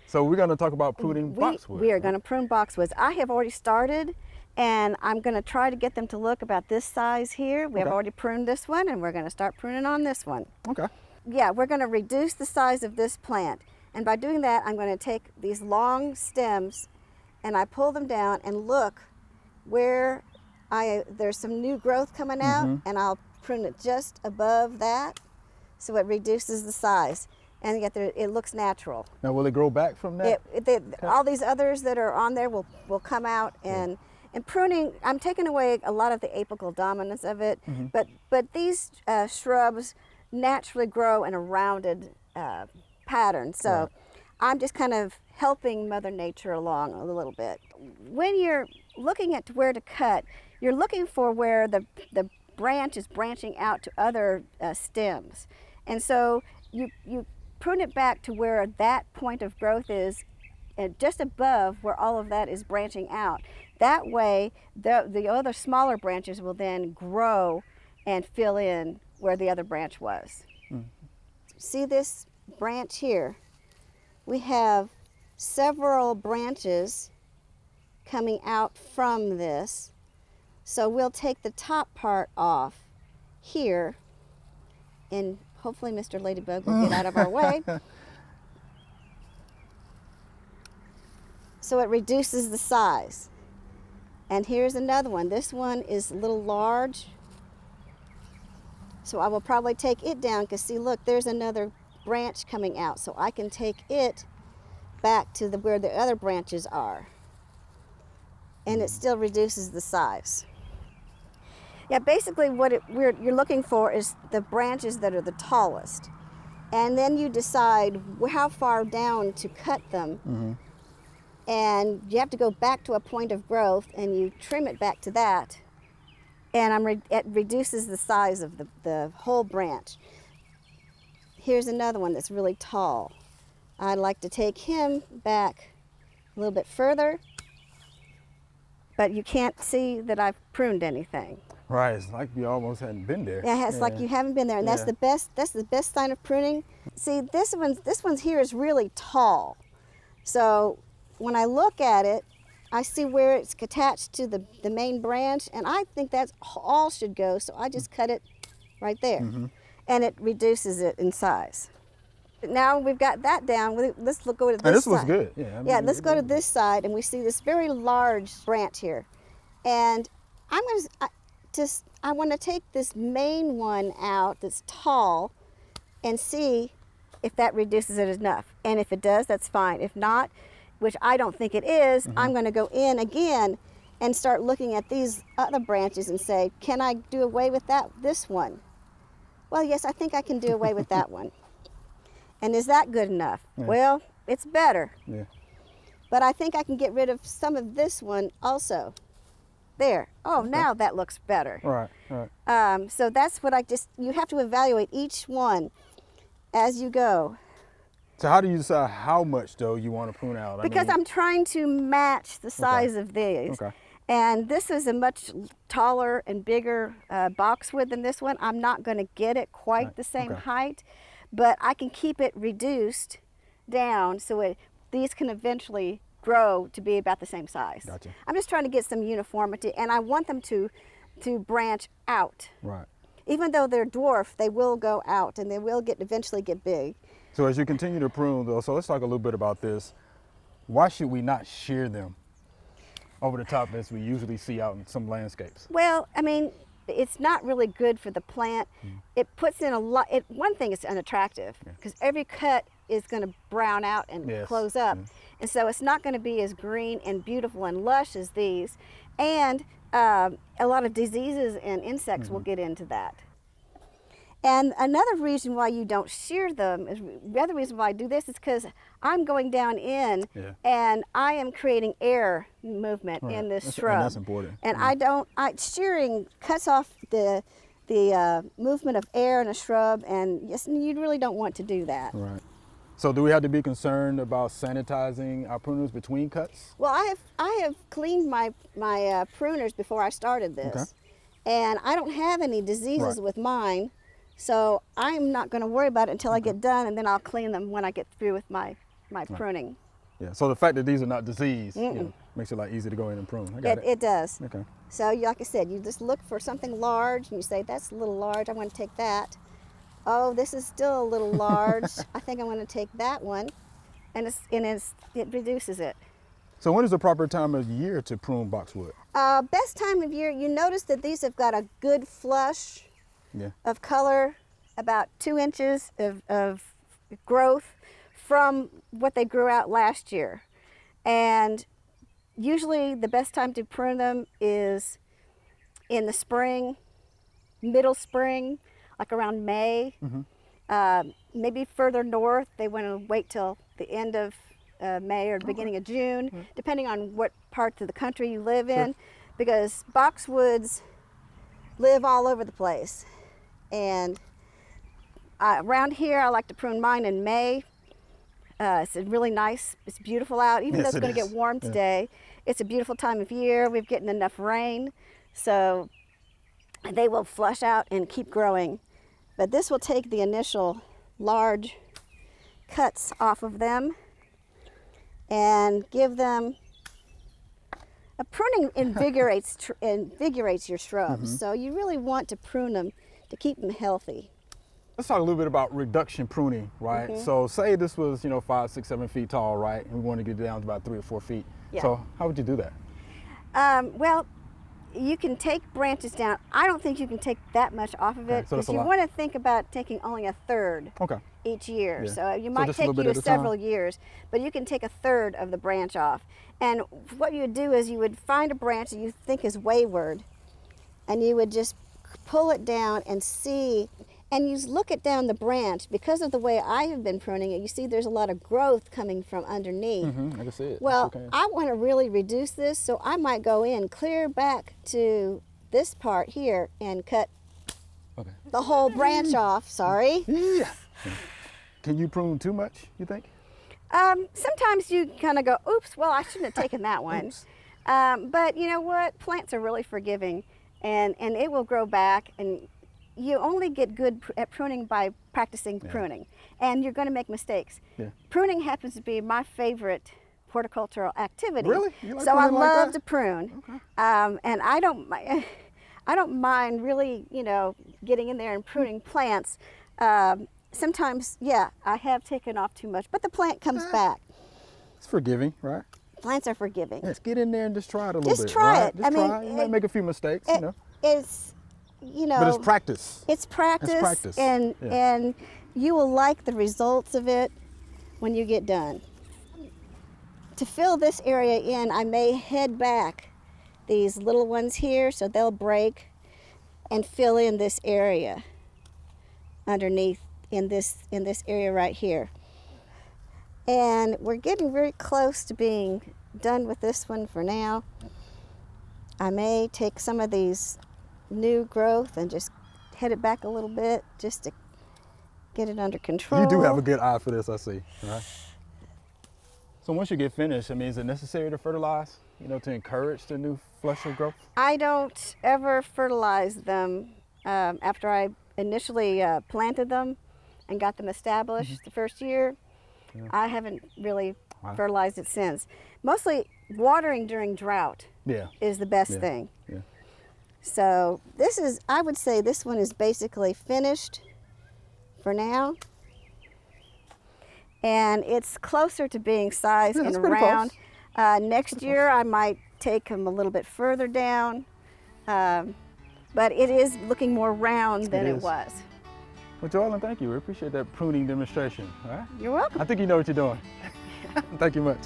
So we're going to talk about pruning boxwood. We are going to prune boxwoods. I have already started, and I'm going to try to get them to look about this size here. We have already pruned this one, and we're going to start pruning on this one. Okay. Yeah, we're going to reduce the size of this plant. And by doing that, I'm going to take these long stems and I pull them down and look where there's some new growth coming out, and I'll prune it just above that so it reduces the size. And yet it looks natural. Now, will it grow back from that? All these others that are on there will come out. And pruning, I'm taking away a lot of the apical dominance of it, but these shrubs naturally grow in a rounded pattern. So I'm just kind of helping Mother Nature along a little bit. When you're looking at where to cut, you're looking for where the branch is branching out to other stems. And so you prune it back to where that point of growth is, just above where all of that is branching out. That way, the other smaller branches will then grow and fill in where the other branch was. See this branch here? We have several branches coming out from this. So we'll take the top part off here, and hopefully Mr. Ladybug will get out of our way. So it reduces the size. And here's another one. This one is a little large. So I will probably take it down because see, look, there's another branch coming out. So I can take it back to where the other branches are. And it still reduces the size. Yeah, basically what you're looking for is the branches that are the tallest. And then you decide how far down to cut them. And you have to go back to a point of growth and you trim it back to that. And it reduces the size of the whole branch. Here's another one that's really tall. I'd like to take him back a little bit further, but you can't see that I've pruned anything. Right, it's like you almost hadn't been there. Yeah, it's like you haven't been there, and that's the best sign of pruning. See, this one's here is really tall. So when I look at it, I see where it's attached to the main branch, and I think that's all should go, so I just cut it right there. And it reduces it in size. Now we've got that down, let's go to this side. This looks good. Yeah, I mean, let's go to this side, and we see this very large branch here. And I want to take this main one out that's tall and see if that reduces it enough. And if it does, that's fine. If not, which I don't think it is, I'm going to go in again and start looking at these other branches and say, can I do away with this one? Well, yes, I think I can do away with that one. And is that good enough? Well, it's better. But I think I can get rid of some of this one also. There. Oh, now that looks better. Right. So that's what you have to evaluate each one as you go. So how do you decide how much, though, you want to prune out? Because I'm trying to match the size of these. And this is a much taller and bigger boxwood than this one. I'm not going to get it quite the same height, but I can keep it reduced down so these can eventually grow to be about the same size. Gotcha. I'm just trying to get some uniformity, and I want them to branch out. Right. Even though they're dwarf, they will go out and they will eventually get big. So as you continue to prune, though, so let's talk a little bit about this. Why should we not shear them over the top as we usually see out in some landscapes? Well, I mean, it's not really good for the plant. It puts in a lot. One thing is unattractive because every cut is going to brown out and close up. And so it's not going to be as green and beautiful and lush as these. And a lot of diseases and insects will get into that. And another reason why you don't shear them, the other reason why I do this is because I'm going down in and I am creating air movement in this shrub. And that's important. And shearing cuts off the movement of air in a shrub, and you really don't want to do that. Right. So do we have to be concerned about sanitizing our pruners between cuts? Well, I have cleaned my pruners before I started this, and I don't have any diseases with mine. So I'm not going to worry about it until I get done, and then I'll clean them when I get through with my pruning. Yeah. So the fact that these are not diseased, you know, makes it like easy to go in and prune. I got it. It does. Okay. So like I said, you just look for something large and you say, that's a little large, I'm going to take that. Oh, this is still a little large. I think I'm going to take that one. And it reduces it. So when is the proper time of year to prune boxwood? Best time of year, you notice that these have got a good flush of color, about 2 inches of growth from what they grew out last year. And usually the best time to prune them is in the spring, middle spring, like around May. Maybe further north, they want to wait till the end of May or the beginning of June, depending on what parts of the country you live in, because boxwoods live all over the place. And around here, I like to prune mine in May. It's really nice. It's beautiful out. Even though it's going to get warm today, it's a beautiful time of year. We've getting enough rain, so they will flush out and keep growing. But this will take the initial large cuts off of them and give them pruning invigorates your shrubs. So you really want to prune them to keep them healthy. Let's talk a little bit about reduction pruning, right? So say this was, 5, 6, 7 feet tall, right? And we want to get it down to about 3 or 4 feet. So how would you do that? Well, you can take branches down. I don't think you can take that much off of it, because you want to think about taking only a third each year. So you might take you several years, but you can take a third of the branch off. And what you would do is you would find a branch that you think is wayward, and you would just pull it down and see, and you look it down the branch. Because of the way I have been pruning it, you see there's a lot of growth coming from underneath. I can see it. Well, I want to really reduce this, so I might go in clear back to this part here and cut the whole branch off. Sorry. Can you prune too much, you think? Sometimes you kind of go, oops, well, I shouldn't have taken that one. But you know what? Plants are really forgiving, and it will grow back. And you only get good at pruning by practicing pruning, and you're going to make mistakes. Pruning happens to be my favorite horticultural activity. Really? You like so I pruning like love that? to prune, and I don't mind really, getting in there and pruning plants. Sometimes, I have taken off too much, but the plant comes back. It's forgiving, right? Plants are forgiving. Let's get in there and just try it a little bit. Just try it. Just try it. You might make a few mistakes, It's, But it's practice. It's practice. And you will like the results of it when you get done. To fill this area in, I may head back these little ones here so they'll break and fill in this area underneath in this area right here. And we're getting very close to being done with this one for now. I may take some of these new growth and just head it back a little bit just to get it under control. You do have a good eye for this, I see. Right? So once you get finished, is it necessary to fertilize, to encourage the new flush of growth? I don't ever fertilize them after I initially planted them and got them established the first year. I haven't really fertilized it since. Mostly watering during drought is the best thing. So I would say this one is basically finished for now. And it's closer to being sized and round. Next year I might take them a little bit further down. But it is looking more round than it was. Well, Joellen, thank you. We appreciate that pruning demonstration. All right? You're welcome. I think you know what you're doing. Thank you much.